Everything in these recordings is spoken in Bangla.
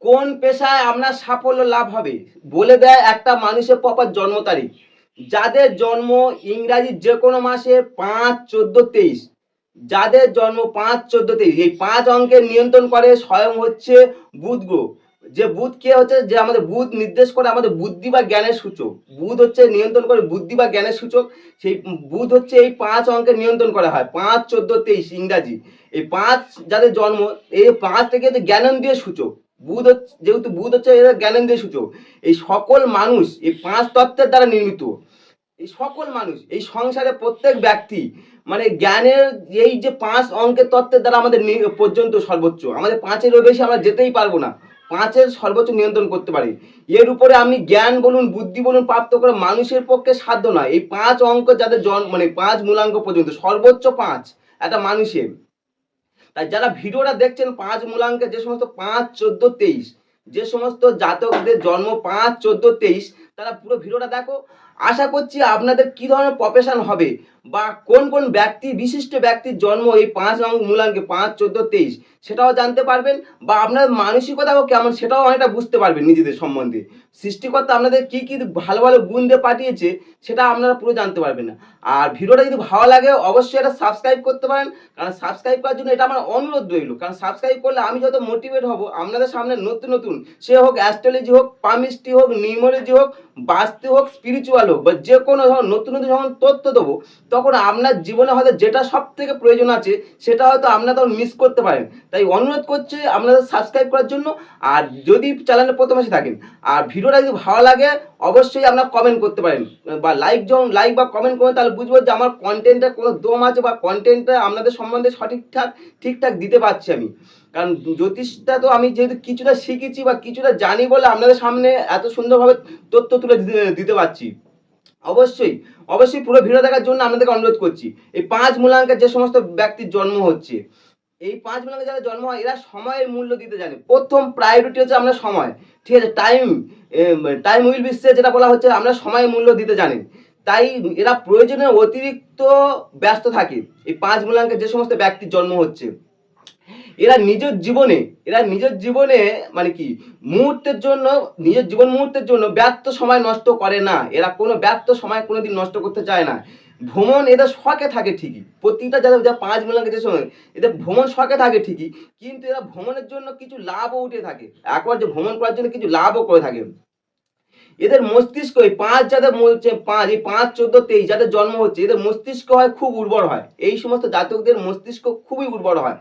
কোন পেশায় আপনার সাফল্য লাভ হবে বলে দেয় একটা মানুষের প্রপার জন্ম তারিখ। যাদের জন্ম ইংরাজির যে কোনো মাসে ৫, ১৪, ২৩, যাদের জন্ম ৫, ১৪, ২৩ এই ৫ অঙ্কের নিয়ন্ত্রণ করে স্বয়ং হচ্ছে বুধ গ্রহ। যে বুধ কে হচ্ছে, যে আমাদের বুধ নির্দেশ করে আমাদের বুদ্ধি বা জ্ঞানের সূচক। বুধ হচ্ছে নিয়ন্ত্রণ করে বুদ্ধি বা জ্ঞানের সূচক। সেই বুধ হচ্ছে এই ৫ অঙ্কের নিয়ন্ত্রণ করা হয়। ৫, ১৪, ২৩ ইংরাজি। এই ৫ যাদের জন্ম, এই ৫ থেকে হচ্ছে জ্ঞানেন্দ্রিয় সূচক। বুধ হচ্ছে, যেহেতু বুধ হচ্ছে এরা জ্ঞানেন্দ্রিয় সূচক। এই সকল মানুষ এই ৫ তত্ত্বের দ্বারা নির্মিত। এই সকল মানুষ এই সংসারে প্রত্যেক ব্যক্তি মানে জ্ঞানের এই যে ৫ অঙ্কের তত্ত্বের দ্বারা আমাদের পর্যন্ত সর্বোচ্চ, আমাদের ৫-এরও বেশি আমরা যেতেই পারবো না। ৫-এর সর্বোচ্চ নিয়ন্ত্রণ করতে পারি। এর উপরে আপনি জ্ঞান বলুন, বুদ্ধি বলুন প্রাপ্ত করে মানুষের পক্ষে সাধ্য নয়। এই ৫ অঙ্ক যাদের মানে ৫ মূলাঙ্ক পর্যন্ত সর্বোচ্চ ৫ একটা মানুষের। তাই যারা ভিডিওটা দেখছেন ৫ মূলাঙ্কে, যে সমস্ত ৫, ১৪, ২৩ যে সমস্ত জাতকদের জন্ম ৫, ১৪, ২৩ তারা পুরো ভিডিওটা দেখো। আশা করছি আপনাদের কি ধরনের প্রফেশন হবে বা কোন কোন ব্যক্তি, বিশিষ্ট ব্যক্তির জন্ম এই ৫ মূলাঙ্কে ৫, ১৪, ২৩ সেটাও জানতে পারবেন বা আপনার মানসিকতাও কেমন সেটাও অনেকটা বুঝতে পারবেন নিজেদের সম্বন্ধে। সৃষ্টিকর্তা আপনাদের কি কি ভালো ভালো গুণ দিয়ে পাঠিয়েছে সেটা আপনারা পুরো জানতে পারবেন না। আর ভিডিওটা যদি ভালো লাগে অবশ্যই এটা সাবস্ক্রাইব করতে পারেন, কারণ সাবস্ক্রাইব করার জন্য এটা আমার অনুরোধ রইল। কারণ সাবস্ক্রাইব করলে আমি যত মোটিভেট হব আপনাদের সামনে নতুন নতুন, সে হোক অ্যাস্ট্রোলজি হোক, পামিস্ট্রি হোক, নিউমোলজি হোক, বাস্তু হোক, স্পিরিচুয়াল হোক বা যে কোনো ধরনের নতুন নতুন যখন তথ্য দেবো, তখন আপনার জীবনে হয়তো যেটা সব থেকে প্রয়োজন আছে সেটা হয়তো আপনারা তখন মিস করতে পারেন। তাই অনুরোধ করছি আপনাদের সাবস্ক্রাইব করার জন্য। আর যদি চ্যানেলে প্রথম এসে থাকেন আর ভিডিওটা যদি ভালো লাগে অবশ্যই আপনারা কমেন্ট করতে পারেন বা লাইক বা কমেন্ট করেন, তাহলে বুঝবো যে আমার কন্টেন্টে কোনো দম আছে বা কন্টেন্টটা আপনাদের সম্বন্ধে ঠিকঠাক দিতে পারছি আমি। কারণ জ্যোতিষটা তো আমি যেহেতু কিছুটা শিখেছি বা কিছুটা জানি বলে আপনাদের সামনে এত সুন্দরভাবে তথ্য তুলে দিতে পারছি। অবশ্যই অবশ্যই পুরো ভিডিও দেখার জন্য আপনাদেরকে অনুরোধ করছি। এই ৫ মূলাঙ্কের যে সমস্ত ব্যক্তির জন্ম হচ্ছে, এই ৫ মূলাঙ্কে যারা জন্ম হয় এরা সময়ের মূল্য দিতে জানে। প্রথম প্রায়োরিটি হচ্ছে আমরা সময়। ঠিক আছে, টাইম উইল বি সেভ যেটা বলা হচ্ছে, আমরা সময়ের মূল্য দিতে জানি। তাই এরা প্রয়োজনের অতিরিক্ত ব্যস্ত থাকে। এই ৫ মূলাঙ্কের যে সমস্ত ব্যক্তির জন্ম হচ্ছে, এরা নিজের জীবনে মানে কি নিজের জীবন মুহূর্তের জন্য ব্যর্থ সময় নষ্ট করে না। এরা কোনো ব্যর্থ সময় কোনোদিন নষ্ট করতে চায় না। ভ্রমণ এদের শখে থাকে ঠিকই। প্রতিটা যাদের যা ৫ মূলাঙ্কের যে সময় এদের ভ্রমণ শখে থাকে ঠিকই, কিন্তু এরা ভ্রমণের জন্য কিছু লাভও উঠে থাকে। একবার যে ভ্রমণ করার জন্য কিছু লাভও করে থাকে। এদের মস্তিষ্ক এই ৫ যাদের বলছে ৫, এই ৫, ১৪, ২৩ যাদের জন্ম হচ্ছে এদের মস্তিষ্ক হয় খুব উর্বর হয়। এই সমস্ত জাতকদের মস্তিষ্ক খুবই উর্বর হয়।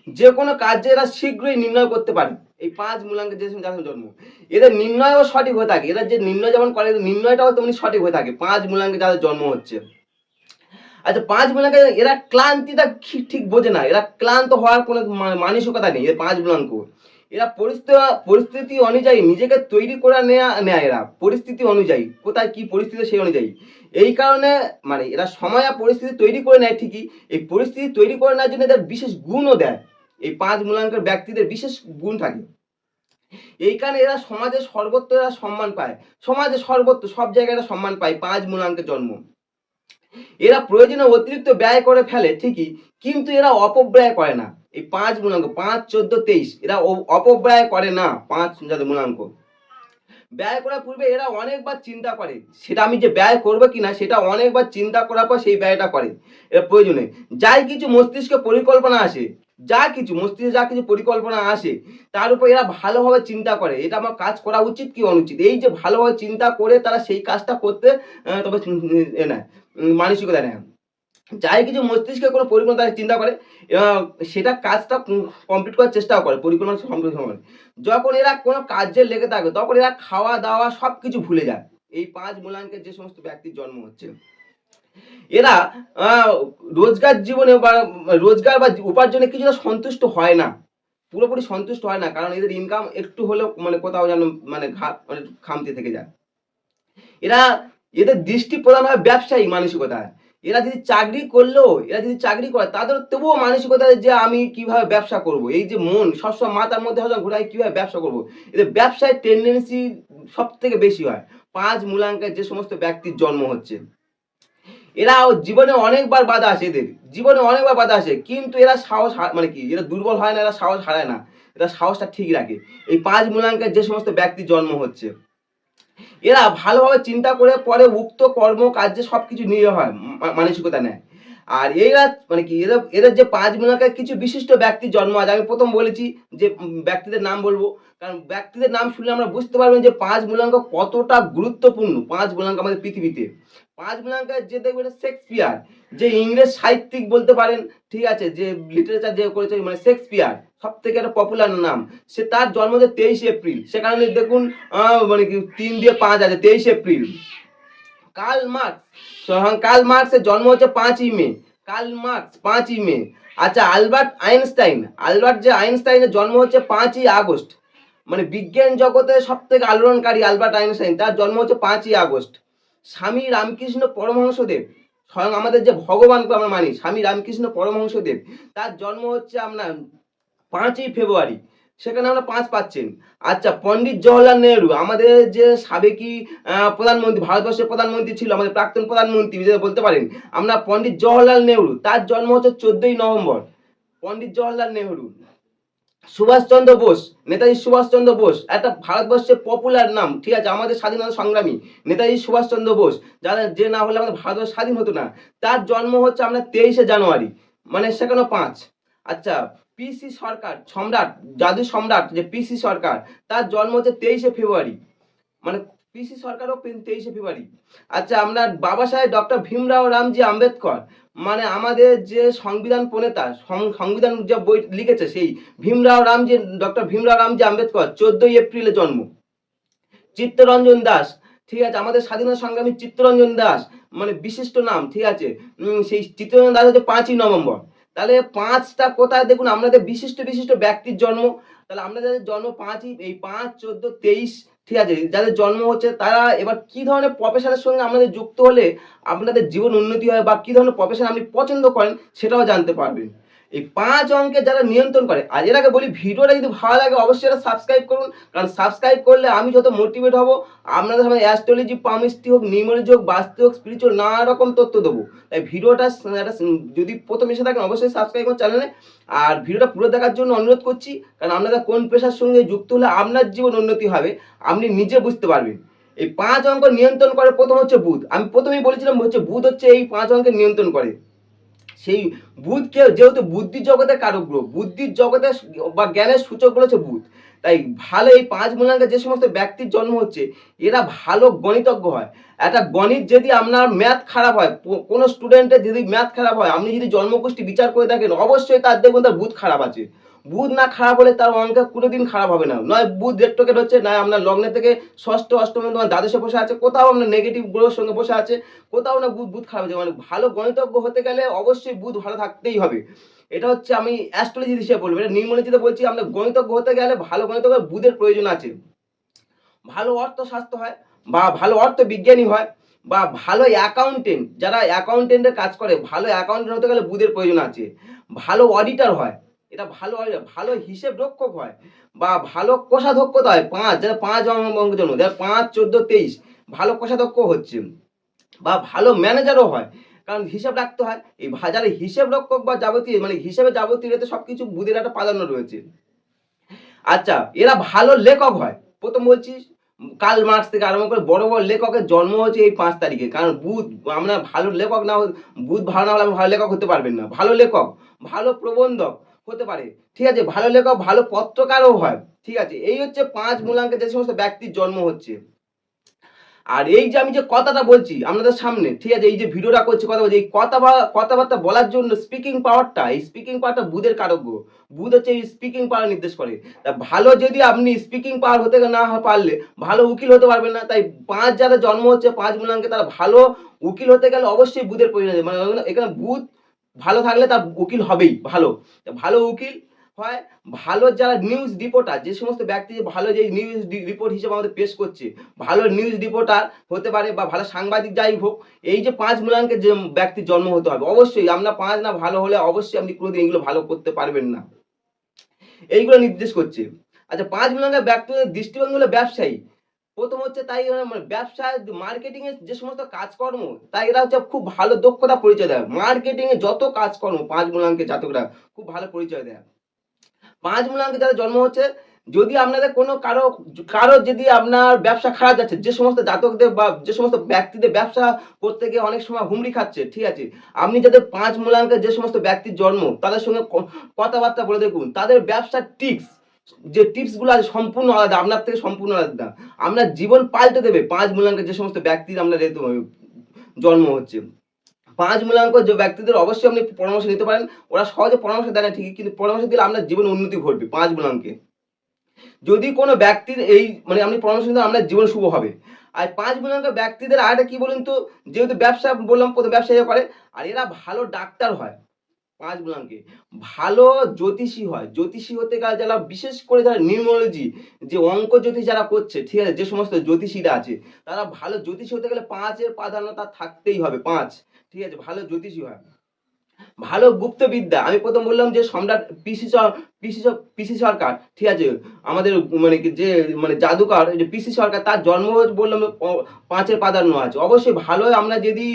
যে কোনো কাজে এরা শীঘ্রই নির্ণয় করতে পারে। এই ৫ মূলাঙ্কের যে যাদের জন্ম এদের নির্ণয়ও সঠিক হয়ে থাকে। এরা যে নির্ণয় যেমন করে নির্ণয়টাও তেমনি সঠিক হয়ে থাকে ৫ মূলাঙ্কে যাদের জন্ম হচ্ছে। আচ্ছা, ৫ মূলাঙ্কে এরা ক্লান্তিটা ঠিক বোঝে না। এরা ক্লান্ত হওয়ার কোনো মানসিকতা নেই। এর ৫ মূলাঙ্ক এরা পরিস্থিতি অনুযায়ী নিজেকে তৈরি করে নেয় এরা পরিস্থিতি অনুযায়ী, কোথায় কি পরিস্থিতি সেই অনুযায়ী। এই কারণে মানে এরা সময় আর পরিস্থিতি তৈরি করে নেয় ঠিকই, এই পরিস্থিতি তৈরি করে নেওয়ার জন্য এদের বিশেষ গুণও দেয়। এই ৫ মূলাঙ্কের ব্যক্তিদের বিশেষ গুণ থাকে। এই কারণে এরা সমাজের সর্বত্র এরা সম্মান পায়। সমাজের সর্বত্র সব জায়গায় এরা সম্মান পায় ৫ মূলাঙ্কের জন্ম। এরা প্রয়োজনে অতিরিক্ত ব্যয় করে ফেলে ঠিকই, কিন্তু এরা অপব্যয় করে না। এই ৫ মূলাঙ্ক ৫, ১৪, ২৩ এরা অপব্যয় করে না। ৫ যাদের মূলাঙ্ক ব্যয় করার পূর্বে এরা অনেকবার চিন্তা করে, সেটা আমি যে ব্যয় করবো কিনা সেটা অনেকবার চিন্তা করার পর সেই ব্যয়টা করে। এরা প্রয়োজনে যাই কিছু মস্তিষ্কে পরিকল্পনা আসে, যা কিছু পরিকল্পনা আসে তার উপর এরা ভালোভাবে চিন্তা করে, এটা আমার কাজ করা উচিত কি অনুচিত। এই যে ভালোভাবে চিন্তা করে তারা সেই কাজটা করতে তবে নেয় মানসিকতা নেয়। যাই কিছু মস্তিষ্কে কোনো পরিকল্পনা চিন্তা করে সেটা কাজটা কমপ্লিট করার চেষ্টাও করে, পরিকল্পনা সম্পূর্ণ করে। যখন এরা কোনো কাজে লেগে থাকে তখন এরা খাওয়া দাওয়া সব কিছু ভুলে যায়। এই ৫ মূলাঙ্কের যে সমস্ত ব্যক্তির জন্ম হচ্ছে এরা রোজগার বা উপার্জনে কিছুটা সন্তুষ্ট হয় না, পুরোপুরি সন্তুষ্ট হয় না। কারণ এদের ইনকাম একটু হলেও মানে কোথাও যেন মানে খামতি থেকে যায়। এরা এদের দৃষ্টি প্রধান হয় ব্যবসায়ী মানসিকতায়। এরা যদি চাকরি করে তাদের তবুও মানসিকতা যে আমি কিভাবে ব্যবসা করব। এই যে মন সবসময় মাথার মধ্যে হয়তো ঘোরায় কিভাবে ব্যবসা করব। এদের ব্যবসায় টেন্ডেন্সি সবথেকে বেশি হয় ৫ মূলাঙ্কের যে সমস্ত ব্যক্তির জন্ম হচ্ছে। এরা জীবনে অনেকবার বাধা আসে, কিন্তু এরা সাহস মানে কি এরা দুর্বল হয় না, এরা সাহস হারায় না। এরা সাহসটা ঠিক রাখে। এই ৫ মূলাঙ্কের যে সমস্ত ব্যক্তির জন্ম হচ্ছে, এরা ভালোভাবে চিন্তা করে পরে উক্ত কর্ম কার্যে সবকিছু নিয়ে হয়, মানসিকতা নেয়। আর এরা মানে কি এদের যে ৫ মূলাঙ্কের কিছু বিশিষ্ট ব্যক্তির জন্ম আছে। আমি প্রথম বলেছি যে ব্যক্তিদের নাম বলবো। কারণ ব্যক্তিদের নাম শুনলে আমরা বুঝতে পারবেন যে ৫ মূলাঙ্ক কতটা গুরুত্বপূর্ণ ৫ মূলাঙ্ক আমাদের পৃথিবীতে। ৫ মূলাঙ্কের যে দেখবেন শেক্সপিয়ার, যে ইংরেজ সাহিত্যিক বলতে পারেন, ঠিক আছে? যে লিটারেচার যে করেছে মানে শেক্সপিয়ার সবথেকে একটা পপুলার নাম। সে তার জন্ম হচ্ছে ২৩ এপ্রিল। সে কারণে দেখুন মানে কি ৩ দিয়ে ৫ আছে ২৩ এপ্রিল। কার্ল মার্কস, কার্ল মার্কসের জন্ম হচ্ছে ৫ই মে। কার্ল মার্কস ৫ই মে। আচ্ছা, আলবার্ট আইনস্টাইন, যে আইনস্টাইনের জন্ম হচ্ছে ৫ই আগস্ট। মানে বিজ্ঞান জগতে সবথেকে আলোড়নকারী আলবার্ট আইনস্টাইন, তার জন্ম হচ্ছে ৫ই আগস্ট। স্বামী রামকৃষ্ণ পরমহংসদেব, স্বয়ং আমাদের যে ভগবানকে আমরা মানি, স্বামী রামকৃষ্ণ পরমহংসদেব, তার জন্ম হচ্ছে আপনার ৫ই ফেব্রুয়ারি। সেখানে আমরা ৫ পাচ্ছেন। আচ্ছা, পণ্ডিত জওহরলাল নেহরু, আমাদের যে সাবেকি প্রধানমন্ত্রী, ভারতবর্ষের প্রধানমন্ত্রী ছিল, আমাদের প্রাক্তন প্রধানমন্ত্রী যেটা বলতে পারেন, আমরা পণ্ডিত জওহরলাল নেহরু, তার জন্ম হচ্ছে ১৪ই নভেম্বর। পণ্ডিত জওহরলাল নেহরু। সুভাষচন্দ্র বোস, নেতাজি সুভাষচন্দ্র বোস একটা ভারতবর্ষের পপুলার নাম, ঠিক আছে? আমাদের স্বাধীনতা সংগ্রামী নেতাজি সুভাষচন্দ্র বোস, যারা যে না হলে আমাদের ভারতবর্ষ স্বাধীন হতো না। তার জন্ম হচ্ছে আপনার ২৩শে জানুয়ারি, মানে সেখানেও ৫। আচ্ছা, পিসি সরকার, সম্রাট, জাদু সম্রাট যে পিসি সরকার, তার জন্ম হচ্ছে ২৩শে ফেব্রুয়ারি, মানে পিসি সরকারও ২৩শে ফেব্রুয়ারি। আচ্ছা, আমরা বাবা সাহেব ডক্টর ভীমরাও রামজি আম্বেদকর, মানে আমাদের যে সংবিধান প্রণেতা, সংবিধান যে বই লিখেছে সেই ডক্টর ভীমরাও রামজি আম্বেদকর ১৪ই এপ্রিলে জন্ম। চিত্তরঞ্জন দাস, ঠিক আছে? আমাদের স্বাধীনতা সংগ্রামী চিত্তরঞ্জন দাস, মানে বিশিষ্ট নাম, ঠিক আছে? সেই চিত্তরঞ্জন দাস হচ্ছে ৫ই নভেম্বর। তাহলে ৫টা কোথায় দেখুন আমাদের বিশিষ্ট বিশিষ্ট ব্যক্তির জন্ম। তাহলে আমরা যাদের জন্ম ৫ই, এই ৫, ১৪, ২৩, ঠিক আছে? যাদের জন্ম হচ্ছে তারা এবার কি ধরনের প্রফেশনের সঙ্গে আপনাদের যুক্ত হলে আপনাদের জীবন উন্নতি হয় বা কি ধরনের প্রফেশন আপনি পছন্দ করেন সেটাও জানতে পারবেন। এই ৫ অঙ্কে যারা নিয়ন্ত্রণ করে, আর এর আগে বলি ভিডিওটা যদি ভালো লাগে অবশ্যই এটা সাবস্ক্রাইব করুন। কারণ সাবস্ক্রাইব করলে আমি যত মোটিভেট হব, আপনাদের সামনে অ্যাস্ট্রোলজি, পামিস্ট্রি হোক, নিউমেরোলজি হোক, বাস্তু হোক, স্পিরিচুয়াল নানা রকম তথ্য দেবো। তাই ভিডিওটা একটা যদি প্রথম এসে থাকেন অবশ্যই সাবস্ক্রাইব করুন চ্যানেলে। আর ভিডিওটা পুরো দেখার জন্য অনুরোধ করছি, কারণ আপনারা কোন পেশার সঙ্গে যুক্ত হলে আপনার জীবন উন্নতি হবে আপনি নিজে বুঝতে পারবেন। এই ৫ অঙ্ক নিয়ন্ত্রণ করে প্রথম হচ্ছে বুধ। আমি প্রথমেই বলেছিলাম হচ্ছে বুধ হচ্ছে এই ৫ অঙ্কে নিয়ন্ত্রণ করে। সেই বুধকে যেহেতু বুদ্ধির জগতে কারক গ্রহ, বুদ্ধির জগতে বা জ্ঞানের সূচক বলেছে বুধ। তাই ভালো এই ৫ মূলাঙ্কে যে সমস্ত ব্যক্তির জন্ম হচ্ছে এরা ভালো গণিতজ্ঞ হয়। একটা গণিত যদি আপনার ম্যাথ খারাপ হয়, কোনো স্টুডেন্টের যদি ম্যাথ খারাপ হয়, আপনি যদি জন্মকুষ্টি বিচার করে থাকেন অবশ্যই তার দেখবেন তার বুধ খারাপ আছে। বুধ না খারাপ হলে তার অঙ্ক কোনোদিন খারাপ হবে না। নয় বুধ রেট্রোগেট হচ্ছে, নয় আপনার লগ্নে থেকে ষষ্ঠ অষ্টমে তোমার দ্বাদশে বসে আছে, কোথাও আপনার নেগেটিভ গ্রহের সঙ্গে বসে আছে, কোথাও না বুধ খারাপ আছে। মানে ভালো গণিতজ্ঞ হতে গেলে অবশ্যই বুধ ভালো থাকতেই হবে। এটা হচ্ছে আমি অ্যাস্ট্রোলজি হিসেবে বলবো, এটা নিউমোলজিতে বলছি। আমরা গণিতজ্ঞ হতে গেলে ভালো গণিতজ্ঞ বুধের প্রয়োজন আছে। ভালো অর্থশাস্ত্র হয় বা ভালো অর্থ বিজ্ঞানী হয় বা ভালো অ্যাকাউন্টেন্ট, যারা অ্যাকাউন্টেন্টের কাজ করে, ভালো অ্যাকাউন্টেন্ট হতে গেলে বুধের প্রয়োজন আছে। ভালো অডিটর হয়, এটা ভালো ভালো হিসেব রক্ষক হয় বা ভালো কোষাধ্যক্ষতা হয়। ৫, যারা ৫ অঙ্ক জন্ম, যারা ৫, ১৪, ২৩ ভালো কোষাধ্যক্ষ হচ্ছে বা ভালো ম্যানেজারও হয়, কারণ হিসাব রাখতে হয়। এই যারা হিসেব রক্ষক বা যাবতীয় মানে হিসেবে যাবতীয় এতে সবকিছু বুধের একটা প্রাধান্য রয়েছে। আচ্ছা, এরা ভালো লেখক হয়। প্রথম বলছি কার্ল মার্কস থেকে আরম্ভ করে বড় বড় লেখকের জন্ম হচ্ছে এই ৫ তারিখে। কারণ বুধ, আমরা ভালো লেখক না বুধ ভালো না হলে আপনি ভালো লেখক হতে পারবেন না। ভালো লেখক, ভালো প্রবন্ধক হতে পারে, ঠিক আছে? ভালো লেখক, ভালো পত্রকারও হয়, ঠিক আছে? এই হচ্ছে ৫ মূলাঙ্কে যে সমস্ত ব্যক্তির জন্ম হচ্ছে। আর এই যে আমি যে কথাটা বলছি আপনাদের সামনে, ঠিক আছে? এই যে ভিডিওটা করছি, কথা বলছি, এই কথাবার্তা বলার জন্য স্পিকিং পাওয়ারটা, এই স্পিকিং পাওয়ারটা বুধের কারক গ্রহ। বুধ হচ্ছে এই স্পিকিং পাওয়ার নির্দেশ করে। তা ভালো যদি আপনি স্পিকিং পাওয়ার হতে না পারলে ভালো উকিল হতে পারবেন না। তাই ৫ যাদের জন্ম হচ্ছে ৫ মূলাঙ্কে, তারা ভালো উকিল হতে গেলে অবশ্যই বুধের প্রয়োজন আছে। মানে এখানে বুধ ভালো থাকলে তার উকিল হবেই ভালো। ভালো উকিল হয়। ভালো যারা নিউজ রিপোর্টার, যে সমস্ত ব্যক্তি ভালো যে নিউজ রিপোর্ট হিসেবে আমাদের পেশ করছে, ভালো নিউজ রিপোর্টার হতে পারে বা ভালো সাংবাদিক যাই হোক। এই যে ৫ মূলাঙ্কের যে ব্যক্তির জন্ম হতে হবে অবশ্যই, আমরা ৫ না ভালো হলে অবশ্যই আপনি কোনোদিন এগুলো ভালো করতে পারবেন না। এইগুলো নির্দেশ করছে। আচ্ছা, ৫ মূলাঙ্কের ব্যক্তিদের দৃষ্টিভঙ্গি হলো ব্যবসায়ী। প্রথম হচ্ছে তাই মানে ব্যবসায় মার্কেটিং এর যে সমস্ত কাজকর্ম, তাই এরা হচ্ছে খুব ভালো দক্ষতা পরিচয় দেয়। মার্কেটিং এ যত কাজকর্ম ৫ মূলাঙ্কের জাতকরা খুব ভালো পরিচয় দেয়। 5 মূলাঙ্কে যাদের জন্ম হচ্ছে, যদি আপনাদের কোনো কারো যদি আপনার ব্যবসা খারাপ যাচ্ছে, যে সমস্ত জাতকদের বা যে সমস্ত ব্যক্তিদের ব্যবসা করতে গিয়ে অনেক সময় হুমড়ি খাচ্ছে, ঠিক আছে? আপনি যাদের 5 মূলাঙ্কে যে সমস্ত ব্যক্তির জন্ম, তাদের সঙ্গে কথাবার্তা বলে দেখুন। তাদের ব্যবসার যে টিপস গুলো আছে সম্পূর্ণ আলাদা, আপনার থেকে সম্পূর্ণ আলাদা। আপনার জীবন পাল্টে দেবে 5 মূলাঙ্কের যে সমস্ত ব্যক্তির আপনার জন্ম হচ্ছে। 5 মূলাঙ্ক যে ব্যক্তিদের অবশ্যই আপনি পরামর্শ নিতে পারেন। ওরা সহজে পরামর্শ দেয় না ঠিকই, কিন্তু পরামর্শ দিলে আপনার জীবনে উন্নতি ঘটবে 5 মূলাঙ্কে। যদি কোনো ব্যক্তির আপনি পরামর্শ নিতে আপনার জীবন শুভ হবে। আর 5 মূলাঙ্কের ব্যক্তিদের আরেকটা কি বলুন তো, যেহেতু ব্যবসা বললাম, প্রথম ব্যবসা করে, আর এরা ভালো ডাক্তার হয়। 5 মূলাঙ্কে ভালো জ্যোতিষী হয়। জ্যোতিষী হতে গেলে যারা, বিশেষ করে যারা নিউমোলজি, যে অঙ্ক জ্যোতিষ যারা করছে, ঠিক আছে, যে সমস্ত জ্যোতিষীরা আছে, তারা ভালো জ্যোতিষী হতে গেলে 5 এর প্রাধান্য তার থাকতেই হবে। 5, ঠিক আছে, ভালো জ্যোতিষী হয়। ভালো গুপ্তবিদ্যা, আমি প্রথম বললাম যে সম্রাট পিসি সরকার, ঠিক আছে, আমাদের যে জাদুকর, যে পিসি সরকার, তার জন্ম বললাম 5 এর প্রাধান্য আছে। অবশ্যই ভালো, আমরা যদি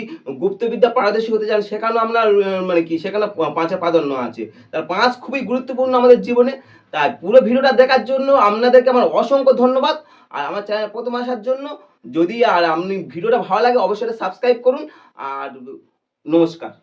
গুপ্তবিদ্যা পারদর্শী হতে চান, সেখানেও আপনার সেখানে 5 এর প্রাধান্য আছে। তার 5 খুবই গুরুত্বপূর্ণ আমাদের জীবনে। তাই পুরো ভিডিওটা দেখার জন্য আপনাদেরকে আমার অসংখ্য ধন্যবাদ। আর আমার চ্যানেল প্রথম আসার জন্য, যদি আর আপনি ভিডিওটা ভালো লাগে অবশ্যই সাবস্ক্রাইব করুন। আর নমস্কার।